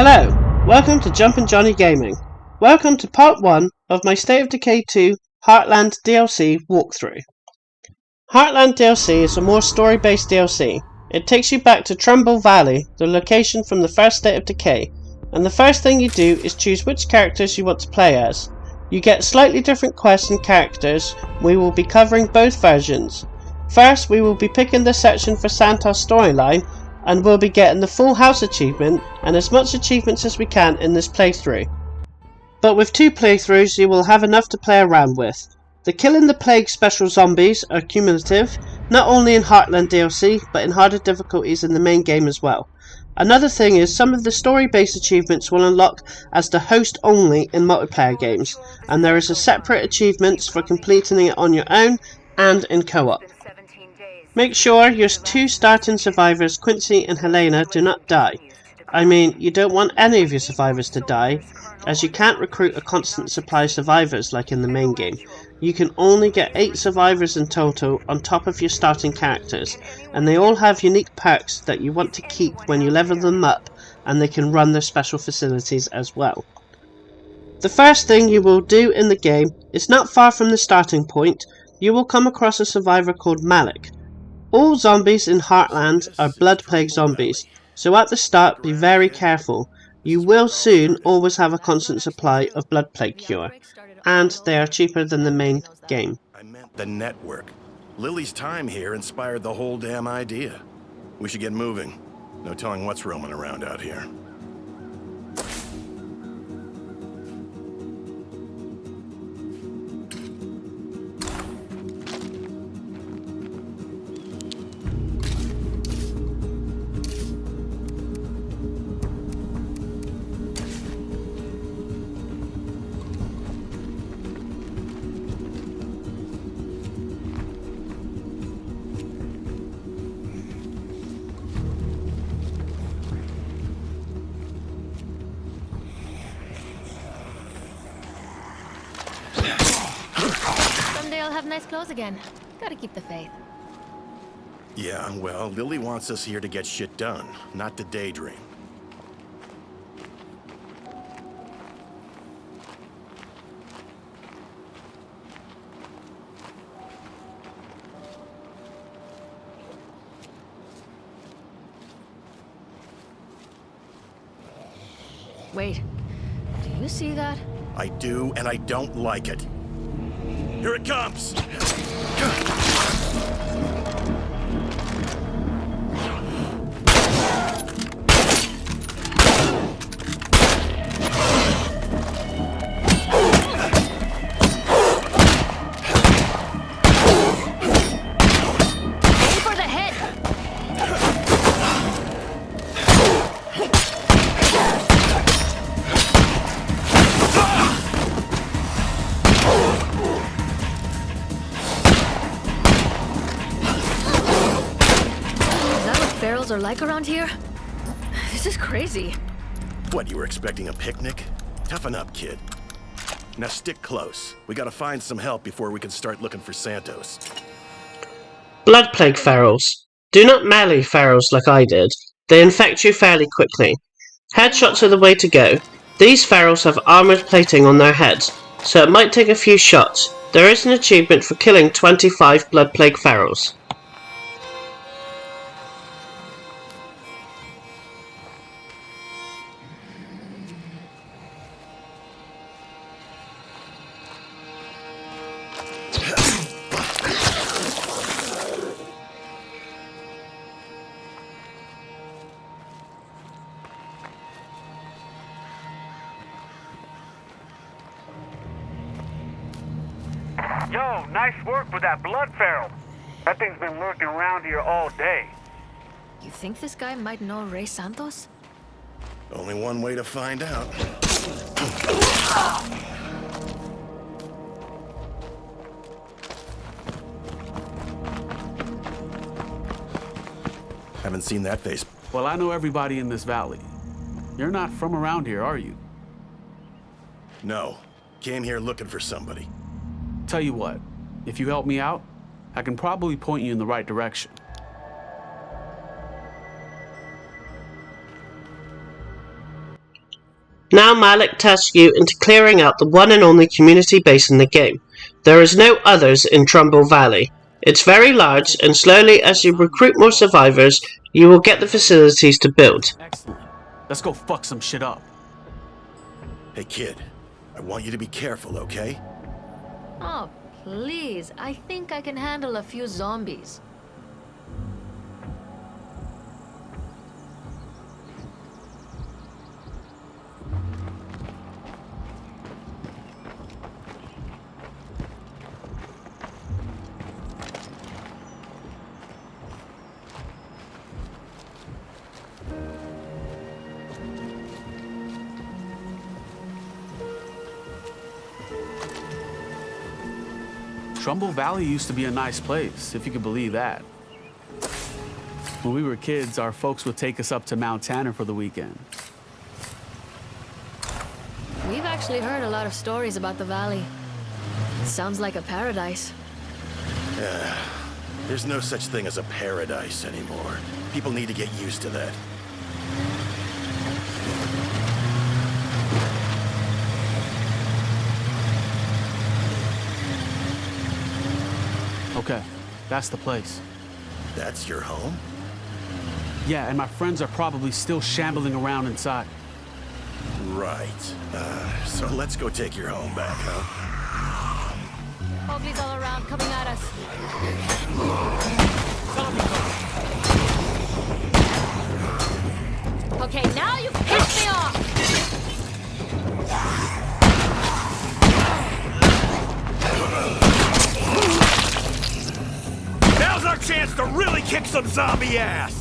Hello, welcome to Jumpin' Johnny Gaming. Welcome to part 1 of my State of Decay 2 Heartland DLC walkthrough. Heartland DLC is a more story-based DLC. It takes you back to Trumbull Valley, the location from the first State of Decay, and the first thing you do is choose which characters you want to play as. You get slightly different quests and characters. We will be covering both versions. First, we will be picking the section for Santos storyline, and we'll be getting the full house achievement and as much achievements as we can in this playthrough. But with 2 playthroughs you will have enough to play around with. The Killing the Plague special zombies are cumulative, not only in Heartland DLC but in harder difficulties in the main game as well. Another thing is some of the story based achievements will unlock as the host only in multiplayer games, and there is a separate achievements for completing it on your own and in co-op. Make sure your 2 starting survivors, Quincy and Helena, do not die. I mean, you don't want any of your survivors to die, as you can't recruit a constant supply of survivors like in the main game. You can only get 8 survivors in total on top of your starting characters, and they all have unique perks that you want to keep when you level them up, and they can run their special facilities as well. The first thing you will do in the game is not far from the starting point. You will come across a survivor called Malik. All zombies in Heartland are blood plague zombies, so at the start be very careful. You will soon always have a constant supply of blood plague cure, and they are cheaper than the main game. I meant the network. Lily's time here inspired the whole damn idea. We should get moving. No telling what's roaming around out here. I'll have nice clothes again. Gotta keep the faith. Yeah, well, Lily wants us here to get shit done, not to daydream. Wait, do you see that? I do, and I don't like it. Here it comes! Aim for the head! Are like around here? This is crazy. What, you were expecting a picnic? Toughen up, kid. Now stick close. We gotta find some help before we can start looking for Santos. Blood plague ferals. Do not melee ferals like I did. They infect you fairly quickly. Headshots are the way to go. These ferals have armoured plating on their heads, so it might take a few shots. There is an achievement for killing 25 blood plague ferals. Yo, nice work with that blood feral. That thing's been lurking around here all day. You think this guy might know Ray Santos? Only one way to find out. Haven't seen that face. Well, I know everybody in this valley. You're not from around here, are you? No. Came here looking for somebody. Tell you what, if you help me out, I can probably point you in the right direction. now Malik tasks you into clearing out the one and only community base in the game. There is no others in Trumbull Valley. It's very large, and slowly as you recruit more survivors, you will get the facilities to build. Excellent. Let's go fuck some shit up. Hey, kid. I want you to be careful, okay? Oh, please. I think I can handle a few zombies. Trumbull Valley used to be a nice place, if you could believe that. When we were kids, our folks would take us up to Mount Tanner for the weekend. We've actually heard a lot of stories about the valley. It sounds like a paradise. There's no such thing as a paradise anymore. People need to get used to that. Okay, that's the place. That's your home? Yeah, and my friends are probably still shambling around inside. Right. So let's go take your home back, huh? Zombies all around coming at us. Okay, now you've pissed me off! Now's our chance to really kick some zombie ass!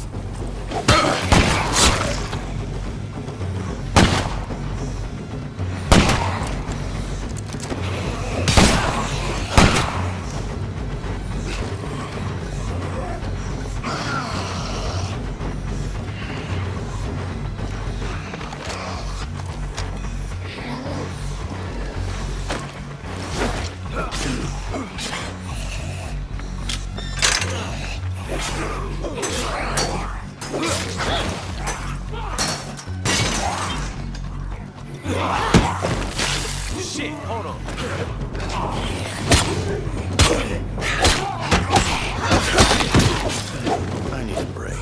Shit, hold on. I need a break.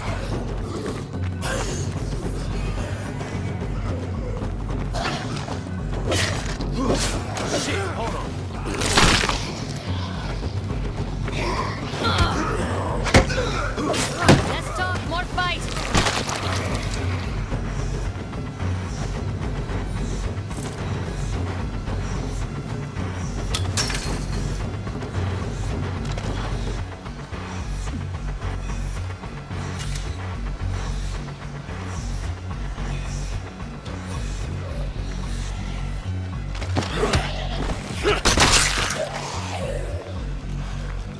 Shit, hold on. Let's talk, more fight!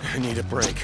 I need a break.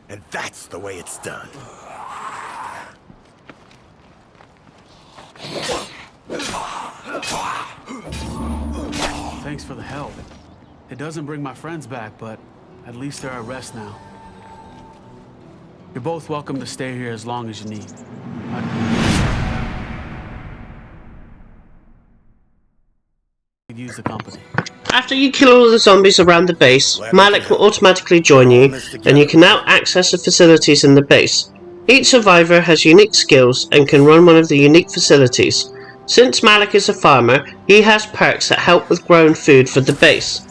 And that's the way it's done. Thanks for the help. It doesn't bring my friends back, but at least they're at rest now. You're both welcome to stay here as long as you need. the company. After you kill all the zombies around the base, Malik will automatically join you, and you can now access the facilities in the base. Each survivor has unique skills and can run one of the unique facilities. Since Malik is a farmer, he has perks that help with growing food for the base.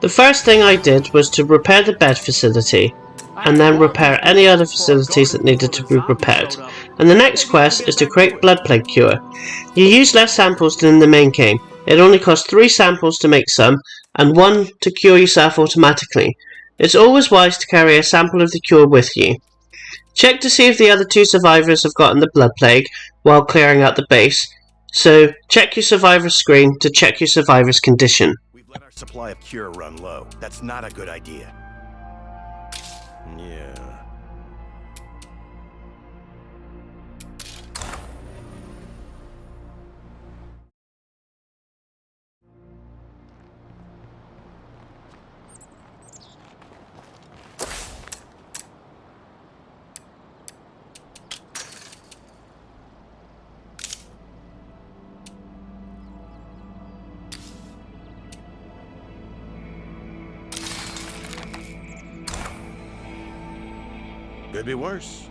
The first thing I did was to repair the bed facility, and then repair any other facilities that needed to be repaired. And the next quest is to create blood plague cure. You use less samples than in the main game. It only costs 3 samples to make some, and 1 to cure yourself automatically. It's always wise to carry a sample of the cure with you. Check to see if the other 2 survivors have gotten the blood plague while clearing out the base, so check your survivor screen to check your survivor's condition. We've let our supply of cure run low. That's not a good idea. Yeah. Could be worse.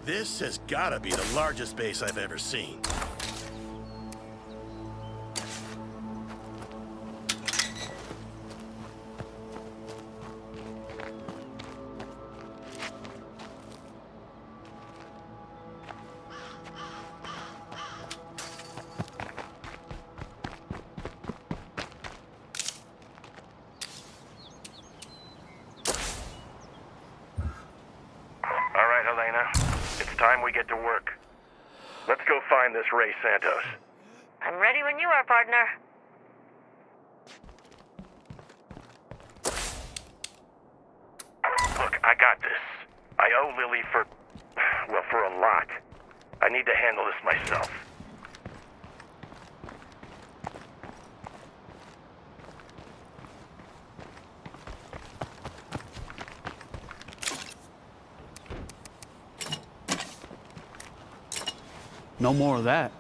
This has gotta be the largest base I've ever seen. Time we get to work. Let's go find this Ray Santos. I'm ready when you are, partner. Look, I got this. I owe Lily for a lot. I need to handle this myself. No more of that.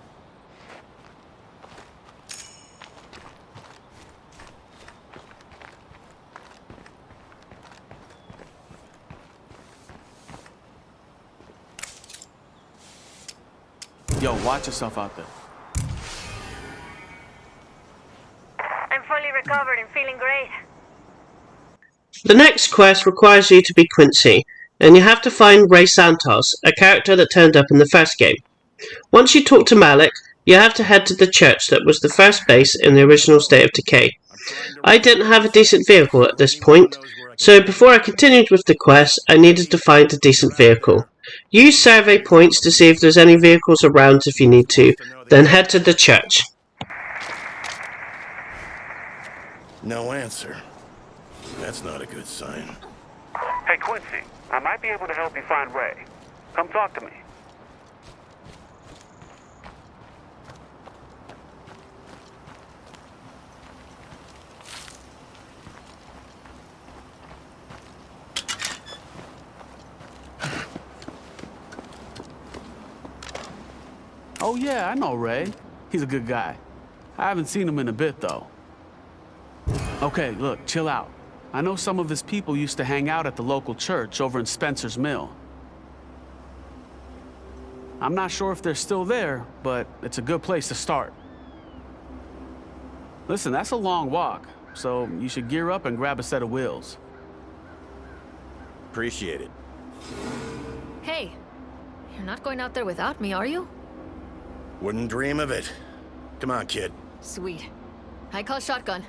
Yo, watch yourself out there. I'm fully recovered and feeling great. The next quest requires you to be Quincy, and you have to find Ray Santos, a character that turned up in the first game. Once you talk to Malik, you have to head to the church that was the first base in the original State of Decay. I didn't have a decent vehicle at this point, so before I continued with the quest, I needed to find a decent vehicle. Use survey points to see if there's any vehicles around if you need to, then head to the church. No answer. That's not a good sign. Hey, Quincy, I might be able to help you find Ray. Come talk to me. Oh, yeah, I know Ray. He's a good guy. I haven't seen him in a bit, though. Okay, look, chill out. I know some of his people used to hang out at the local church over in Spencer's Mill. I'm not sure if they're still there, but it's a good place to start. Listen, that's a long walk, so you should gear up and grab a set of wheels. Appreciate it. Hey, you're not going out there without me, are you? Wouldn't dream of it. Come on, kid. Sweet. I call shotgun.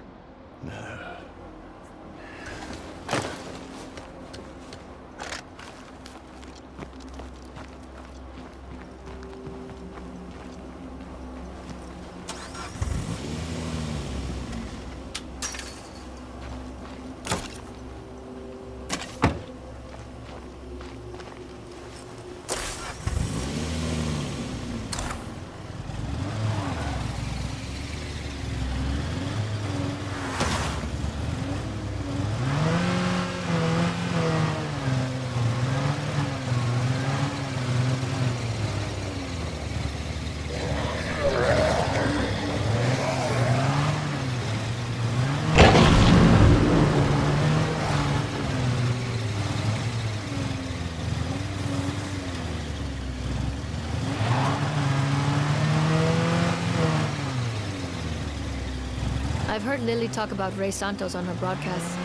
I've heard Lily talk about Ray Santos on her broadcasts.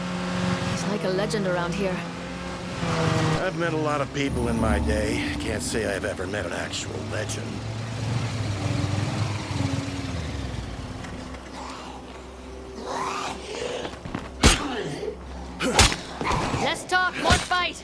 He's like a legend around here. I've met a lot of people in my day. Can't say I've ever met an actual legend. Less talk, more fight!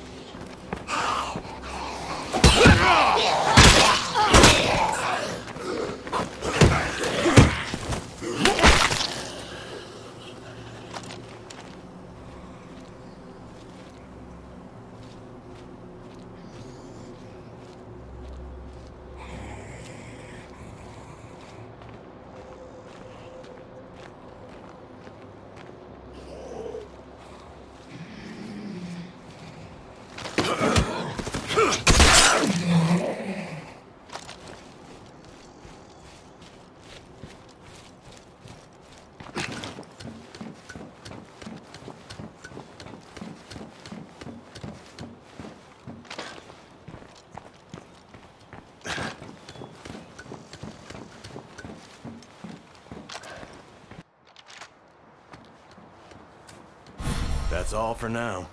That's all for now.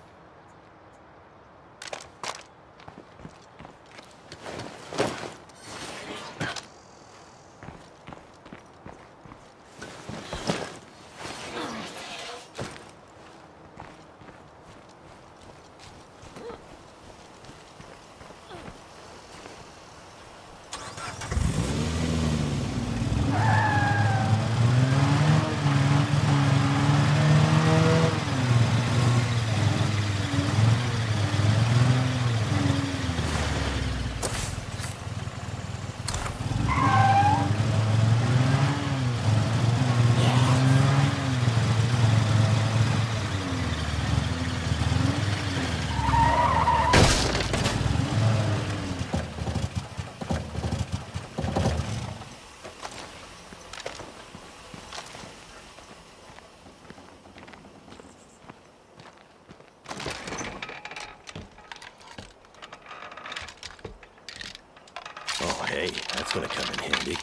Oh, hey, that's gonna come in handy.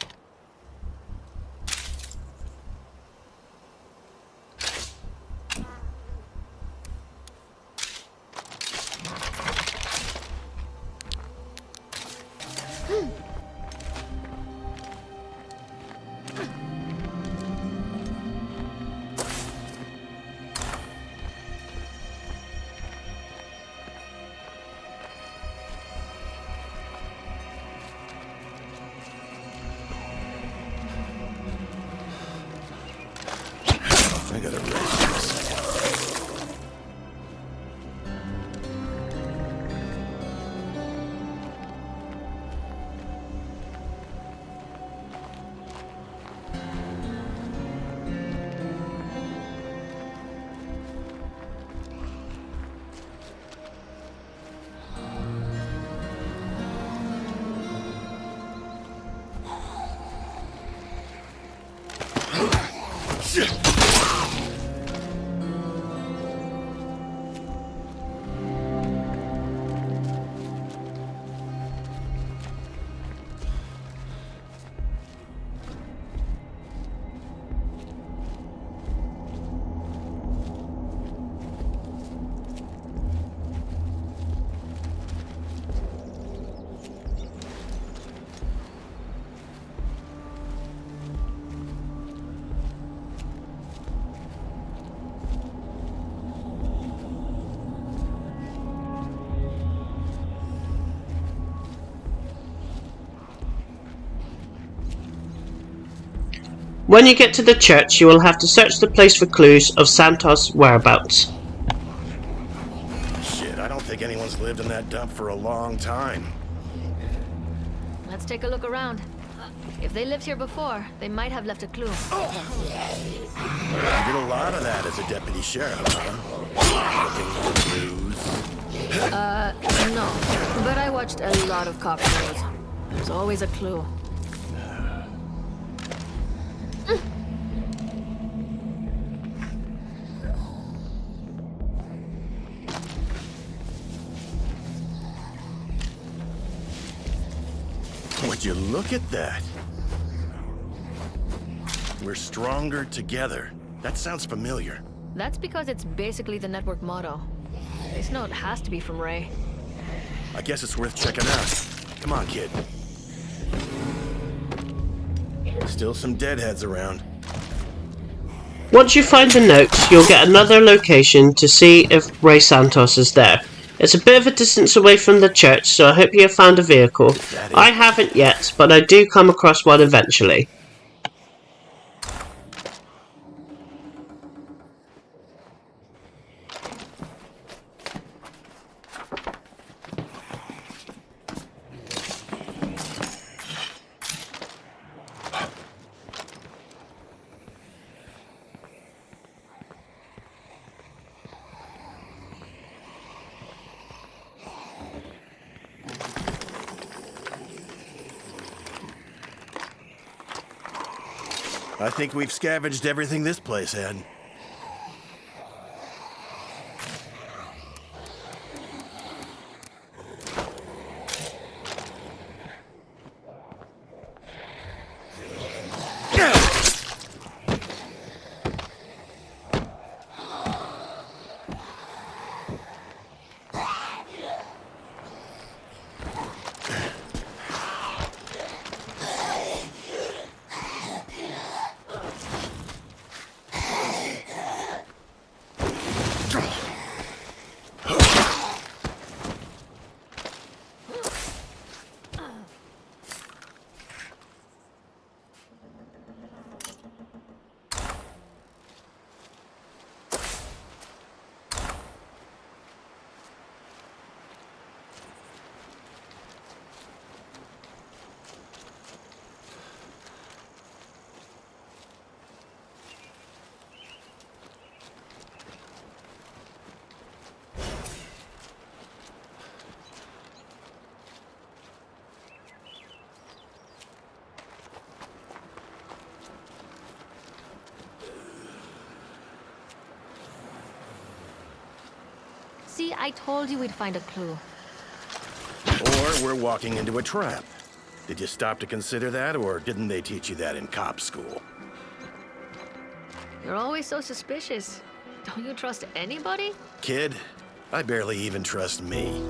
I gotta rest for a second. When you get to the church, you will have to search the place for clues of Santos' whereabouts. Shit, I don't think anyone's lived in that dump for a long time. Let's take a look around. If they lived here before, they might have left a clue. You did a lot of that as a deputy sheriff, huh? Looking for clues. No. But I watched a lot of cop shows. There's always a clue. Would you look at that? We're stronger together. That sounds familiar. That's because it's basically the network motto. This note has to be from Ray. I guess it's worth checking out. Come on, kid. Still some deadheads around. Once you find the notes, you'll get another location to see if Ray Santos is there. It's a bit of a distance away from the church, so I hope you have found a vehicle. I haven't yet, but I do come across one eventually. I think we've scavenged everything this place had. See, I told you we'd find a clue. Or we're walking into a trap. Did you stop to consider that, or didn't they teach you that in cop school? You're always so suspicious. Don't you trust anybody? Kid, I barely even trust me.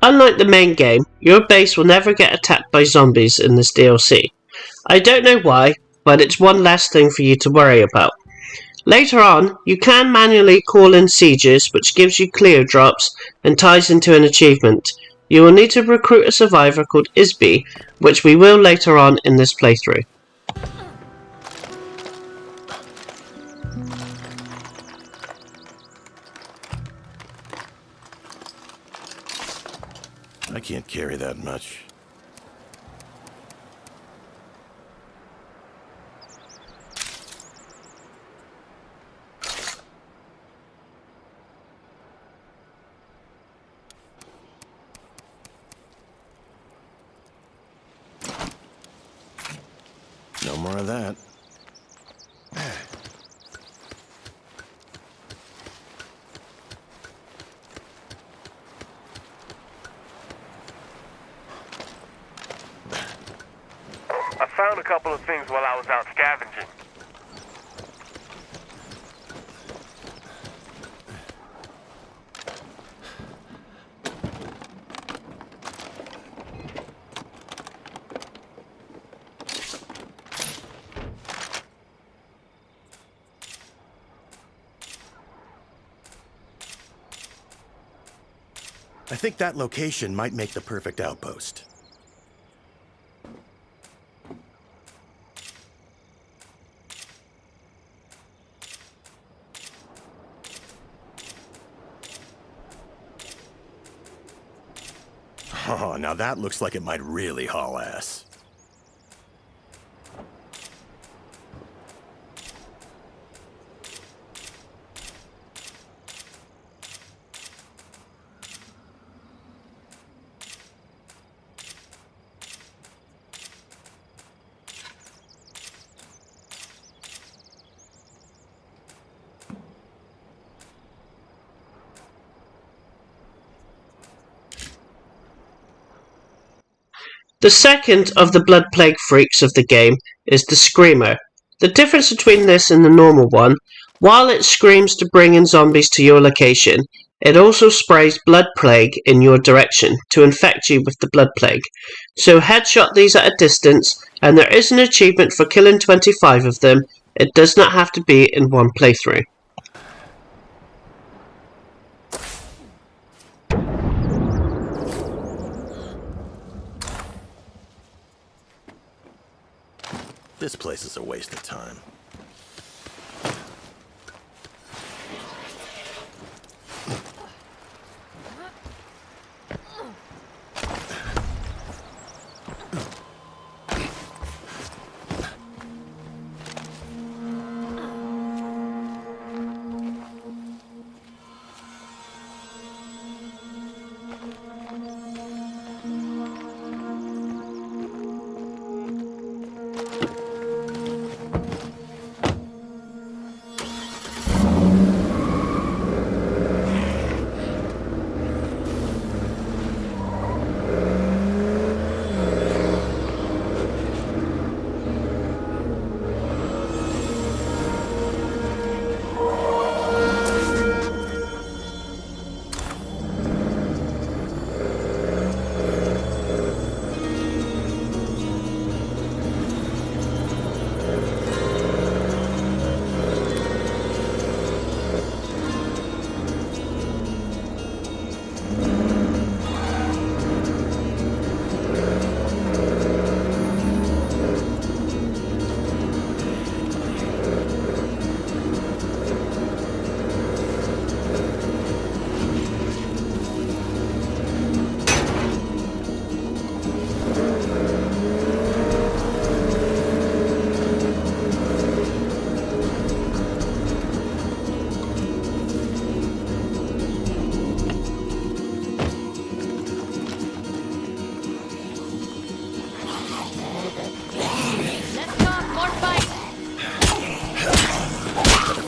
Unlike the main game, your base will never get attacked by zombies in this DLC. I don't know why, but it's one less thing for you to worry about. Later on, you can manually call in sieges, which gives you clear drops and ties into an achievement. You will need to recruit a survivor called Isby, which we will later on in this playthrough. I can't carry that much. No more more of that. I found a couple of things while I was out scavenging. I think that location might make the perfect outpost. Oh, now that looks like it might really haul ass. The second of the blood plague freaks of the game is the Screamer. The difference between this and the normal one, while it screams to bring in zombies to your location, it also sprays blood plague in your direction to infect you with the blood plague. So headshot these at a distance, and there is an achievement for killing 25 of them. It does not have to be in one playthrough. This place is a waste of time.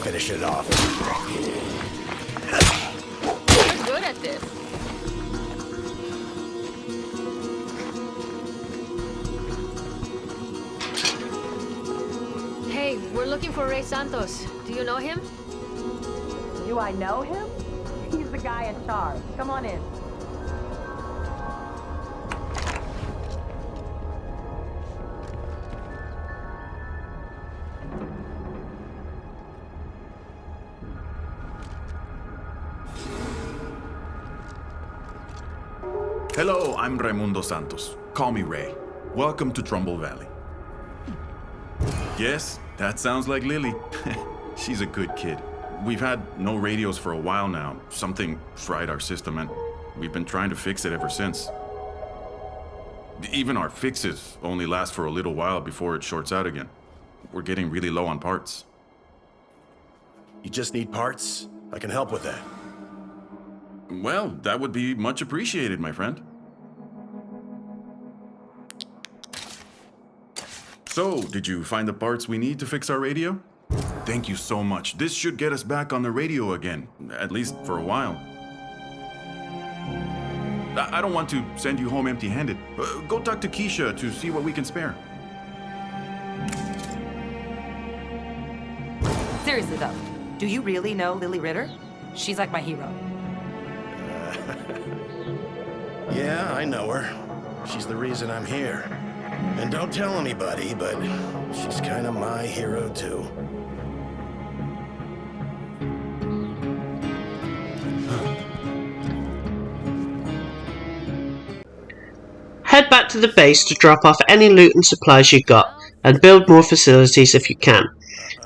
Finish it off. You're good at this. Hey, we're looking for Ray Santos. Do you know him? Do I know him? He's the guy in charge. Come on in. Hello, I'm Raimundo Santos. Call me Ray. Welcome to Trumbull Valley. Yes, that sounds like Lily. She's a good kid. We've had no radios for a while now. Something fried our system, and we've been trying to fix it ever since. Even our fixes only last for a little while before it shorts out again. We're getting really low on parts. You just need parts? I can help with that. Well, that would be much appreciated, my friend. So, did you find the parts we need to fix our radio? Thank you so much. This should get us back on the radio again, at least for a while. I don't want to send you home empty-handed. Go talk to Keisha to see what we can spare. Seriously though, do you really know Lily Ritter? She's like my hero. Yeah, I know her. She's the reason I'm here. And don't tell anybody, but she's kind of my hero too. Head back to the base to drop off any loot and supplies you got, and build more facilities if you can.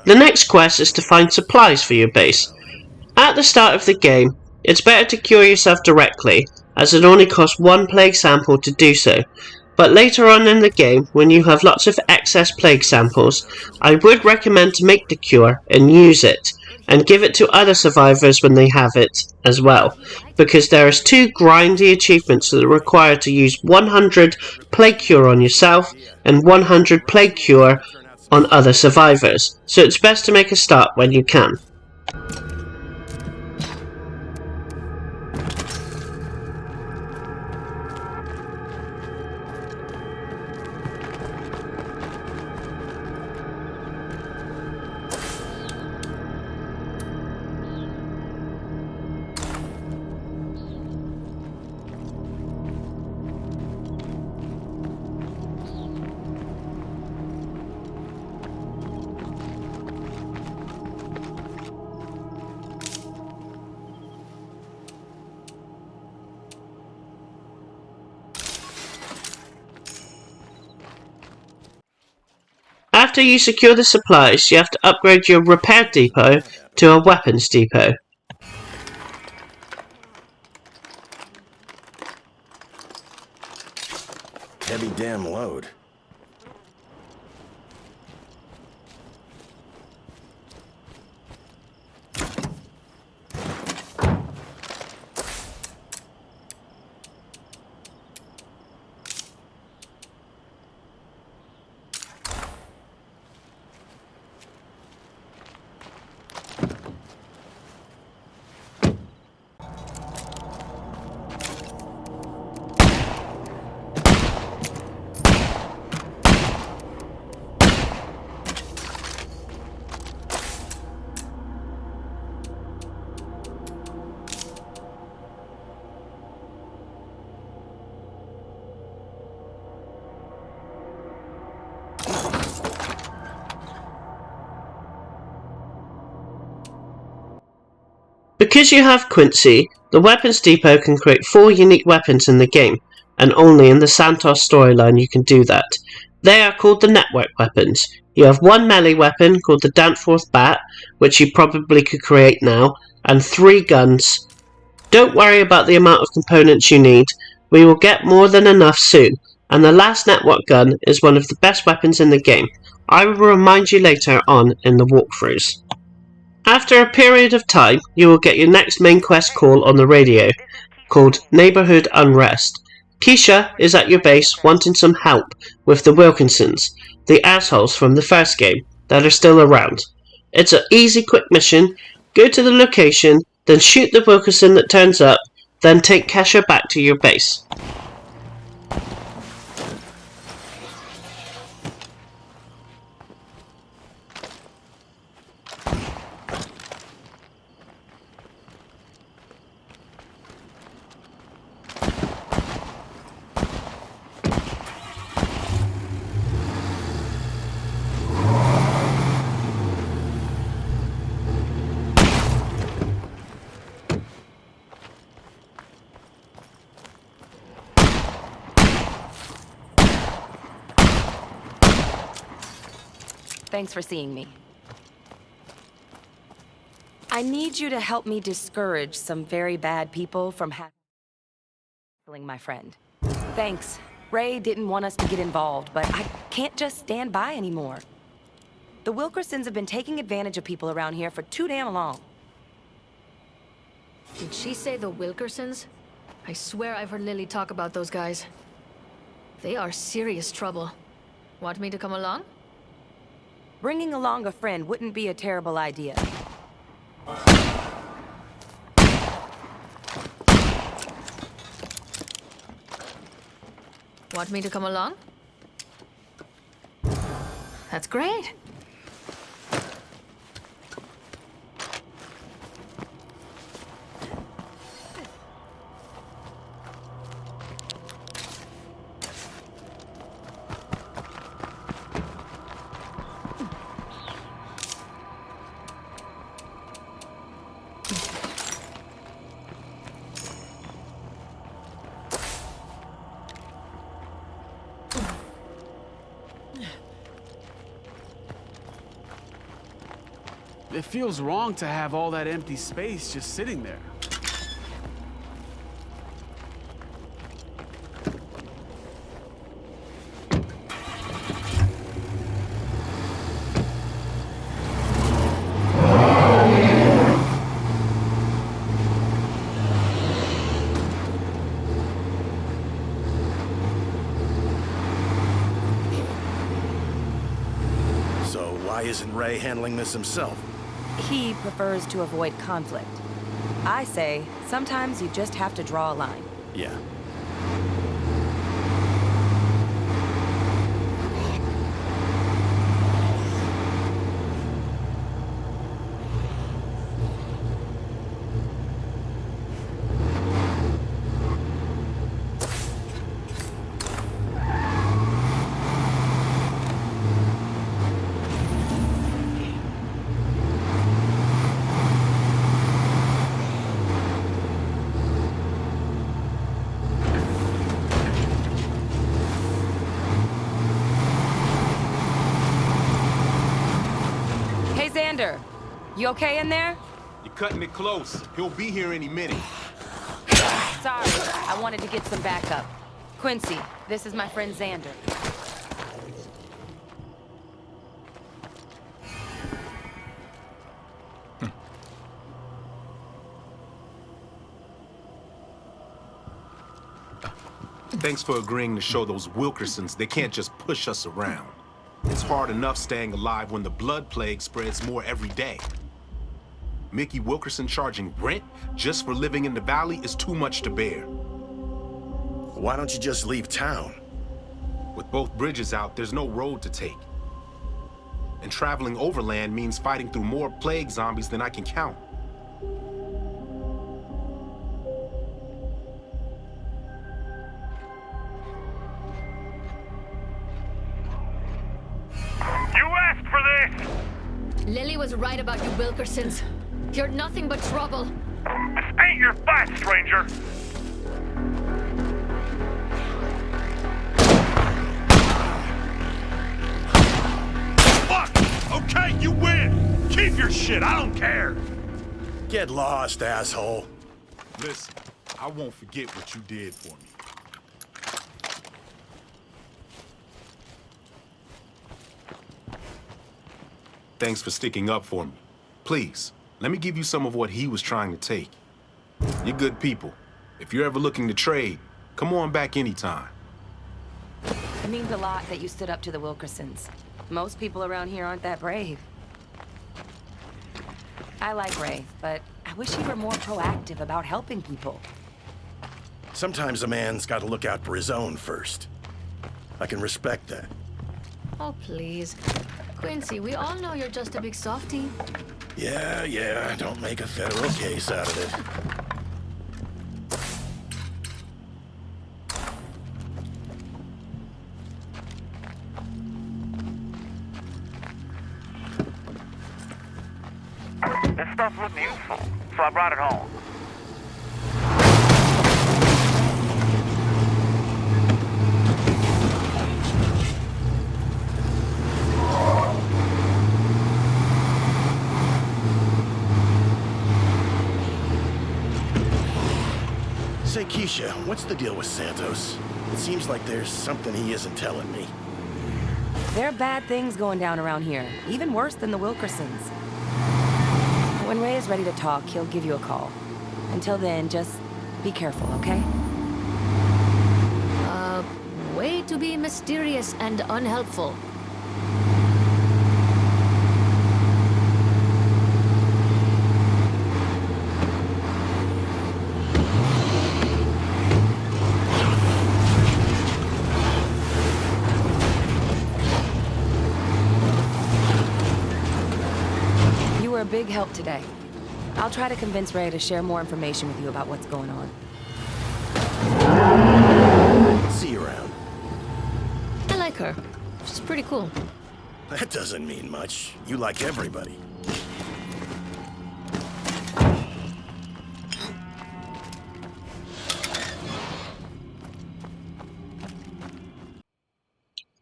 The next quest is to find supplies for your base. At the start of the game, it's better to cure yourself directly, as it only costs 1 plague sample to do so. But later on in the game, when you have lots of excess plague samples, I would recommend to make the cure and use it, and give it to other survivors when they have it as well, because there is 2 grindy achievements that are required to use 100 plague cure on yourself and 100 plague cure on other survivors, so it's best to make a start when you can. After you secure the supplies, you have to upgrade your repair depot to a weapons depot. Heavy damn load. Because you have Quincy, the weapons depot can create 4 unique weapons in the game, and only in the Santos storyline you can do that. They are called the network weapons. You have 1 melee weapon called the Danforth Bat, which you probably could create now, and 3 guns. Don't worry about the amount of components you need, we will get more than enough soon, and the last network gun is one of the best weapons in the game. I will remind you later on in the walkthroughs. After a period of time, you will get your next main quest call on the radio, called Neighborhood Unrest. Keisha is at your base wanting some help with the Wilkinsons, the assholes from the first game, that are still around. It's an easy quick mission. Go to the location, then shoot the Wilkinson that turns up, then take Keisha back to your base. Thanks for seeing me. I need you to help me discourage some very bad people from killing my friend. Thanks. Ray didn't want us to get involved, but I can't just stand by anymore. The Wilkersons have been taking advantage of people around here for too damn long. Did she say the Wilkersons? I swear I've heard Lily talk about those guys. They are serious trouble. Want me to come along? Bringing along a friend wouldn't be a terrible idea. Want me to come along? That's great. It feels wrong to have all that empty space just sitting there. So why isn't Ray handling this himself? He prefers to avoid conflict. I say, sometimes you just have to draw a line. Yeah. Xander, you okay in there? You're cutting it close. He'll be here any minute. Sorry, I wanted to get some backup. Quincy, this is my friend Xander. Thanks for agreeing to show those Wilkersons they can't just push us around. It's hard enough staying alive when the blood plague spreads more every day. Mickey Wilkerson charging rent just for living in the valley is too much to bear. Why don't you just leave town? With both bridges out, there's no road to take. And traveling overland means fighting through more plague zombies than I can count. You asked for this! Lily was right about you Wilkersons. You're nothing but trouble. This ain't your fight, stranger! Fuck! Okay, you win! Keep your shit, I don't care! Get lost, asshole. Listen, I won't forget what you did for me. Thanks for sticking up for me. Please, let me give you some of what he was trying to take. You're good people. If you're ever looking to trade, come on back anytime. It means a lot that you stood up to the Wilkersons. Most people around here aren't that brave. I like Ray, but I wish he were more proactive about helping people. Sometimes a man's got to look out for his own first. I can respect that. Oh, please. Quincy, we all know you're just a big softie. Yeah, don't make a federal case out of it. This stuff looked useful, so I brought it home. Say, Keisha, what's the deal with Santos? It seems like there's something he isn't telling me. There are bad things going down around here, even worse than the Wilkersons. When Ray is ready to talk, he'll give you a call. Until then, just be careful, okay? Way to be mysterious and unhelpful. big help today. I'll try to convince Ray to share more information with you about what's going on. See you around. I like her. She's pretty cool. That doesn't mean much. You like everybody.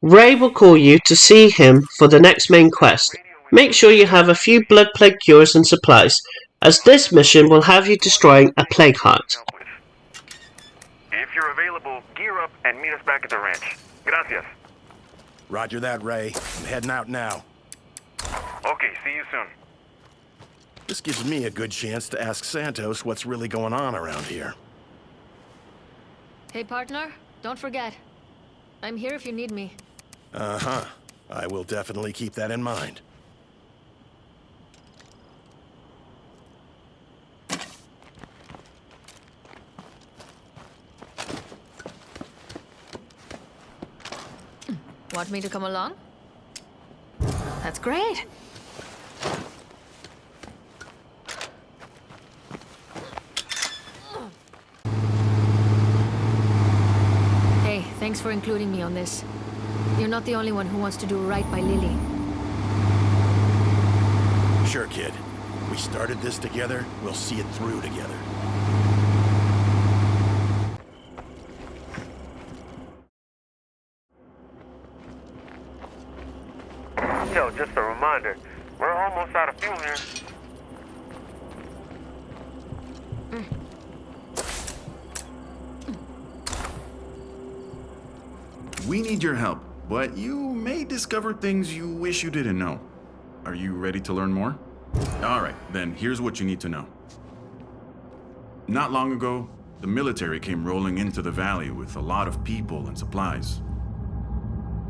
Ray will call you to see him for the next main quest. Make sure you have a few blood plague cures and supplies, as this mission will have you destroying a plague heart. If you're available, gear up and meet us back at the ranch. Gracias. Roger that, Ray. I'm heading out now. Okay, see you soon. This gives me a good chance to ask Santos what's really going on around here. Hey, partner, don't forget. I'm here if you need me. Uh-huh. I will definitely keep that in mind. Want me to come along? That's great. Hey, thanks for including me on this. You're not the only one who wants to do right by Lily. Sure, kid. We started this together, we'll see it through together. Yo, just a reminder, we're almost out of fuel here. We need your help, but you may discover things you wish you didn't know. Are you ready to learn more? Alright, then here's what you need to know. Not long ago, the military came rolling into the valley with a lot of people and supplies.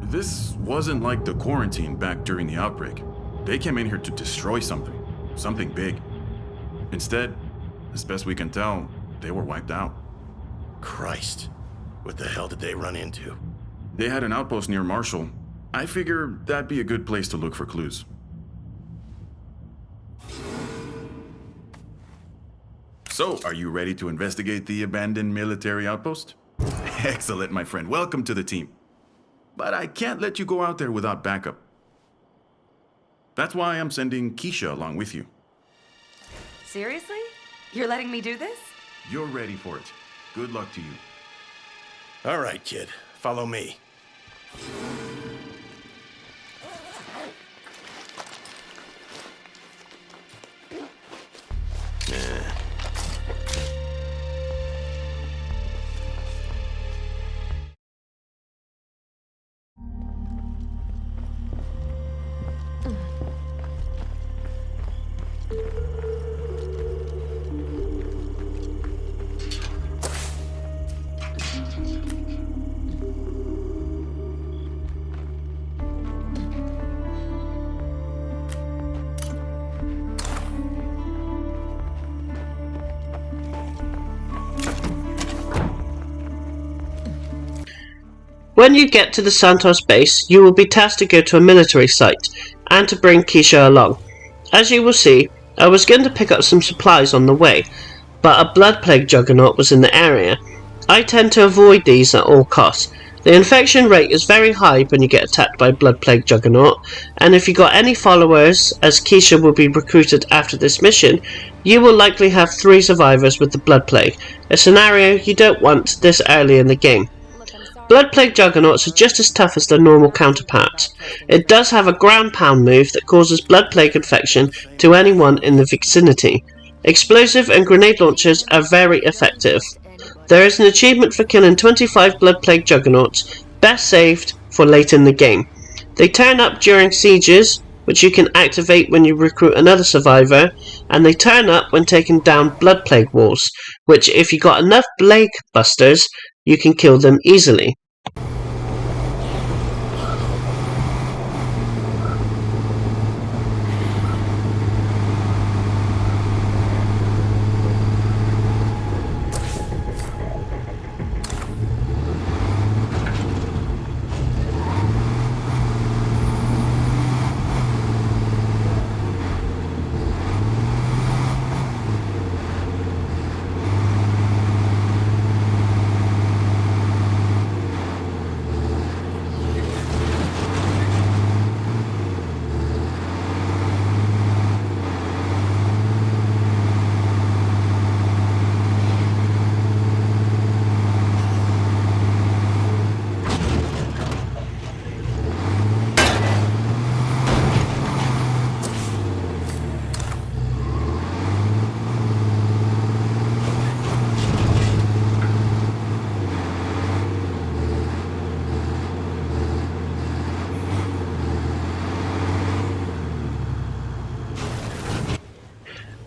This wasn't like the quarantine back during the outbreak. They came in here to destroy something big. Instead, as best we can tell, they were wiped out. Christ, what the hell did they run into? They had an outpost near Marshall. I figure that'd be a good place to look for clues. So, are you ready to investigate the abandoned military outpost? Excellent, my friend. Welcome to the team. But I can't let you go out there without backup. That's why I'm sending Keisha along with you. Seriously? You're letting me do this? You're ready for it. Good luck to you. All right, kid. Follow me. When you get to the Santos base, you will be tasked to go to a military site, and to bring Keisha along. As you will see, I was going to pick up some supplies on the way, but a blood plague juggernaut was in the area. I tend to avoid these at all costs. The infection rate is very high when you get attacked by blood plague juggernaut, and if you got any followers, as Keisha will be recruited after this mission, you will likely have 3 survivors with the blood plague, a scenario you don't want this early in the game. Blood plague juggernauts are just as tough as their normal counterparts. It does have a ground pound move that causes blood plague infection to anyone in the vicinity. Explosive and grenade launchers are very effective. There is an achievement for killing 25 blood plague juggernauts, best saved for late in the game. They turn up during sieges, which you can activate when you recruit another survivor, and they turn up when taking down blood plague walls, which if you got enough plague busters, you can kill them easily.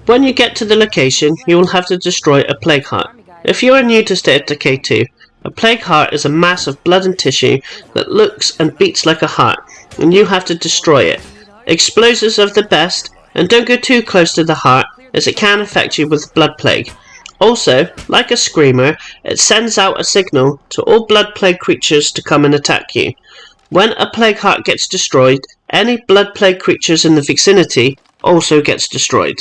When you get to the location, you will have to destroy a plague heart. If you are new to State of Decay 2, a plague heart is a mass of blood and tissue that looks and beats like a heart, and you have to destroy it. Explosives are the best, and don't go too close to the heart, as it can affect you with blood plague. Also, like a screamer, it sends out a signal to all blood plague creatures to come and attack you. When a plague heart gets destroyed, any blood plague creatures in the vicinity also gets destroyed.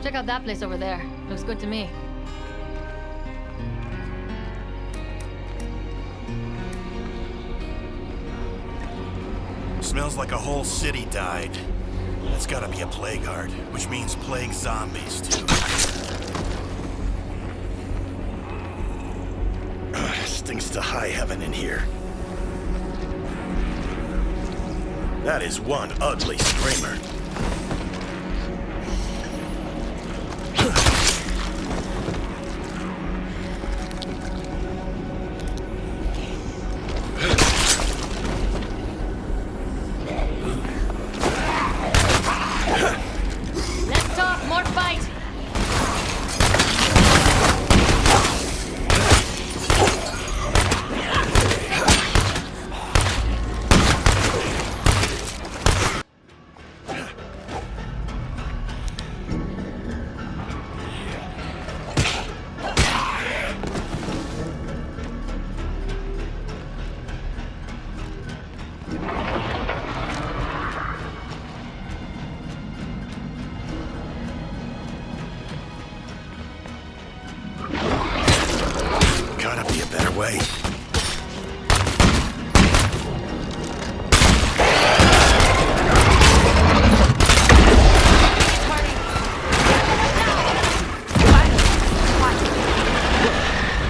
Check out that place over there. Looks good to me. Smells like a whole city died. That's gotta be a plague heart, which means plague zombies, too. Stinks to high heaven in here. That is one ugly screamer. Let's talk, more fight! Gotta be a better way.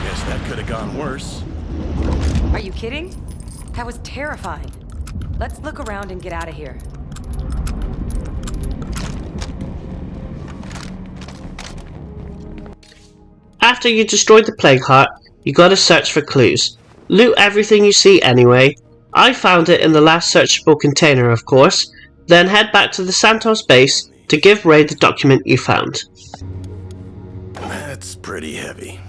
Guess that could have gone worse. Are you kidding? That was terrifying. Let's look around and get out of here. After you destroy the plague heart, you gotta search for clues. Loot everything you see anyway. I found it in the last searchable container, of course. Then head back to the Santos base to give Ray the document you found. That's pretty heavy.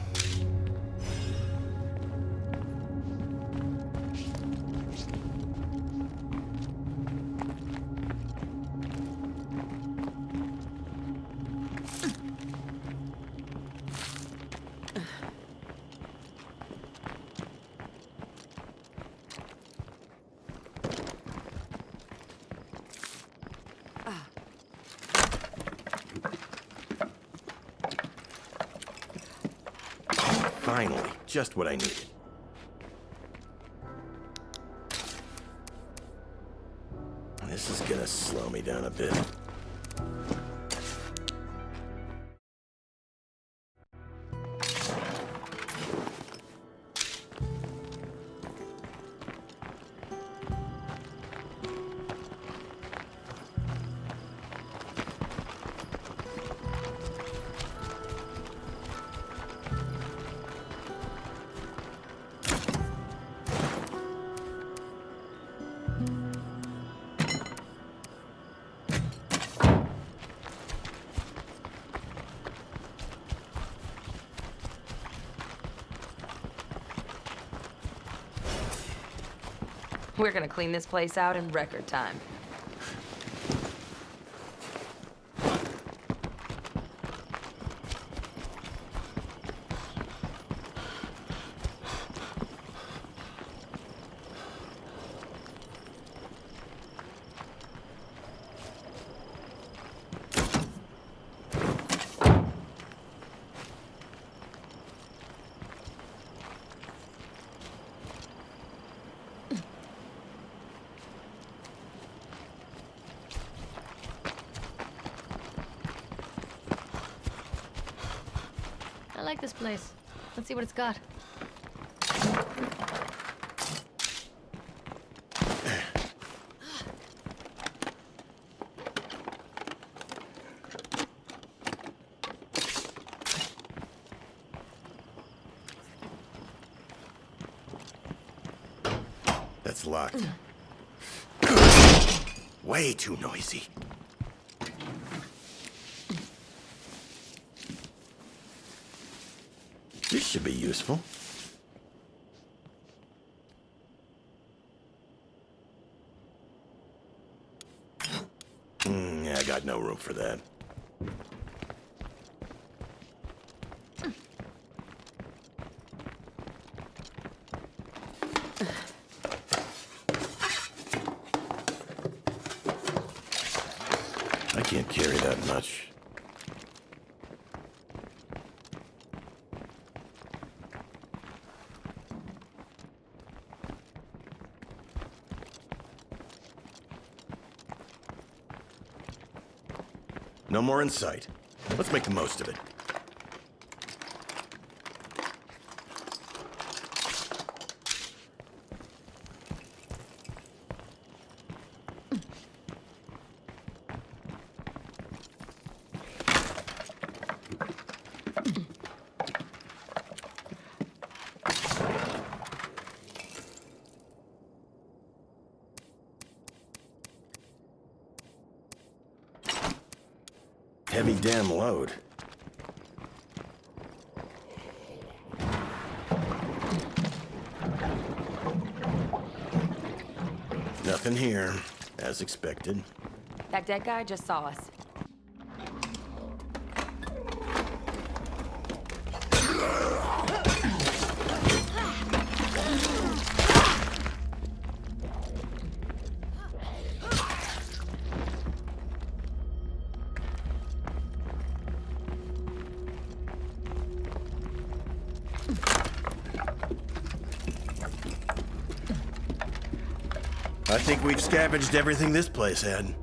Finally, just what I needed. This is gonna slow me down a bit. We're gonna clean this place out in record time. I like this place. Let's see what it's got. It's locked. Way too noisy. This should be useful. Yeah, I got no room for that. I can't carry that much. No more in sight. Let's make the most of it. Heavy damn load. Nothing here, as expected. That dead guy just saw us. I think we've scavenged everything this place had.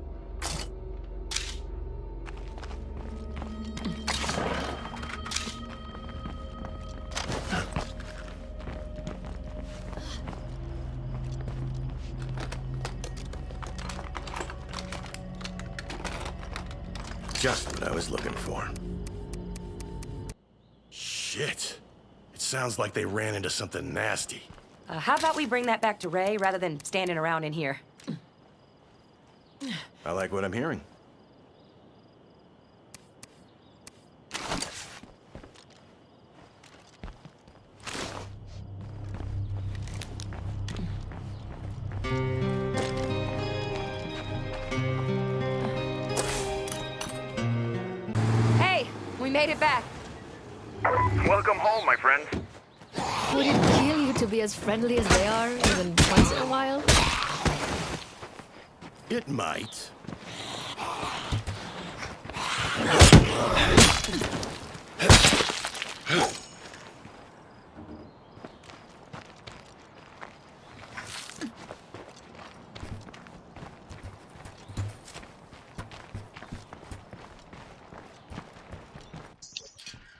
Just what I was looking for. Shit. It sounds like they ran into something nasty. How about we bring that back to Ray rather than standing around in here? I like what I'm hearing. Hey, we made it back. Welcome home, my friend. Would it kill you to be as friendly as they are, even once in a while? It might.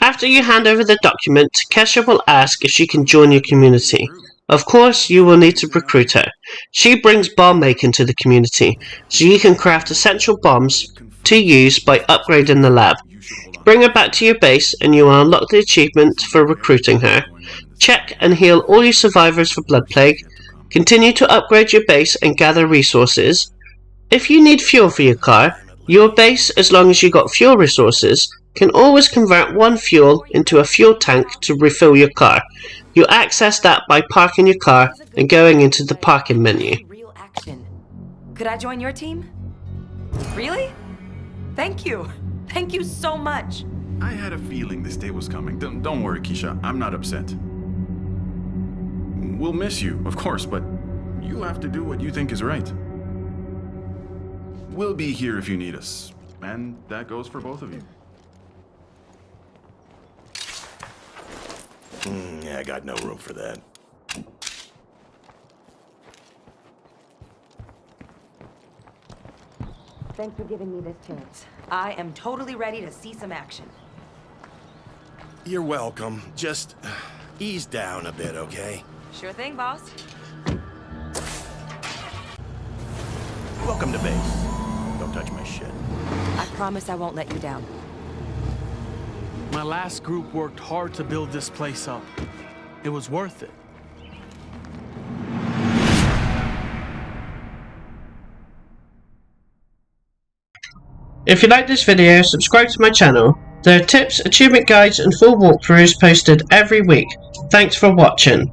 After you hand over the document, Kesha will ask if she can join your community. Of course, you will need to recruit her. She brings bomb making to the community, so you can craft essential bombs to use by upgrading the lab. Bring her back to your base and you will unlock the achievement for recruiting her. Check and heal all your survivors for blood plague. Continue to upgrade your base and gather resources. If you need fuel for your car, your base, as long as you got fuel resources, can always convert one fuel into a fuel tank to refill your car. You access that by parking your car and going into the parking menu. Real action. Could I join your team? Really? Thank you. Thank you so much. I had a feeling this day was coming. Don't worry, Keisha. I'm not upset. We'll miss you, of course, but you have to do what you think is right. We'll be here if you need us, and that goes for both of you. Yeah, I got no room for that. Thanks for giving me this chance. I am totally ready to see some action. You're welcome. Just ease down a bit, okay? Sure thing, boss. Welcome to base. Don't touch my shit. I promise I won't let you down. My last group worked hard to build this place up. It was worth it. If you like this video, subscribe to my channel. There are tips, achievement guides and full walkthroughs posted every week. Thanks for watching.